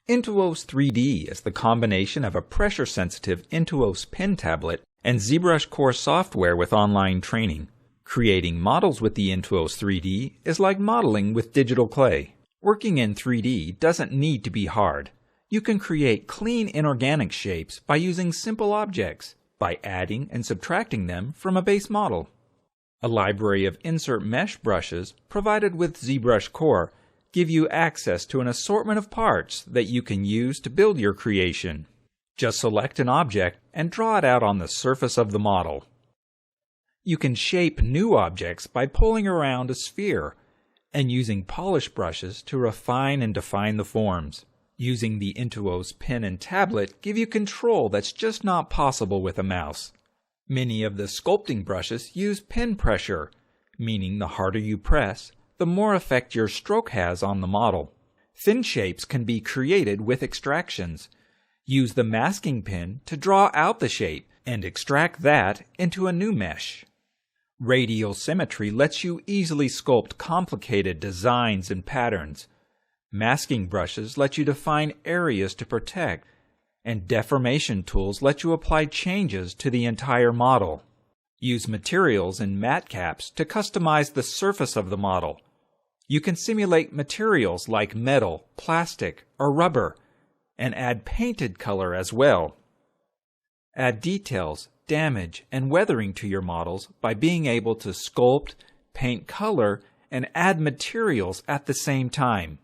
Intuos 3D is the combination of a pressure-sensitive Intuos pen tablet and ZBrushCore software with online training. Creating models with the Intuos 3D is like modeling with digital clay. Working in 3D doesn't need to be hard. You can create clean inorganic shapes by using simple objects, by adding and subtracting them from a base model. A library of insert mesh brushes provided with ZBrushCore give you access to an assortment of parts that you can use to build your creation. Just select an object and draw it out on the surface of the model. You can shape new objects by pulling around a sphere and using polish brushes to refine and define the forms. Using the Intuos pen and tablet give you control that's just not possible with a mouse. Many of the sculpting brushes use pen pressure, meaning the harder you press, the more effect your stroke has on the model. Thin shapes can be created with extractions. Use the masking pen to draw out the shape and extract that into a new mesh. Radial symmetry lets you easily sculpt complicated designs and patterns. Masking brushes let you define areas to protect, and deformation tools let you apply changes to the entire model. Use materials and matte caps to customize the surface of the model. You can simulate materials like metal, plastic, or rubber, and add painted color as well. Add details, damage, and weathering to your models by being able to sculpt, paint color, and add materials at the same time.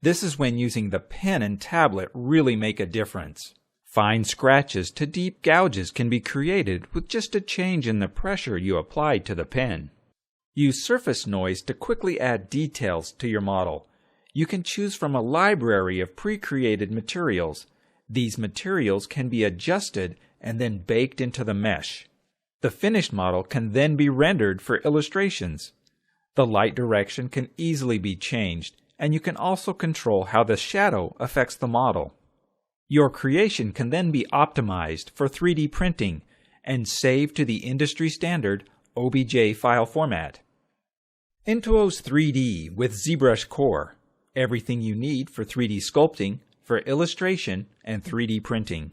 This is when using the pen and tablet really make a difference. Fine scratches to deep gouges can be created with just a change in the pressure you apply to the pen. Use surface noise to quickly add details to your model. You can choose from a library of pre-created materials. These materials can be adjusted and then baked into the mesh. The finished model can then be rendered for illustrations. The light direction can easily be changed, and you can also control how the shadow affects the model. Your creation can then be optimized for 3D printing and saved to the industry standard OBJ file format. Intuos 3D with ZBrushCore. Everything you need for 3D sculpting, for illustration, and 3D printing.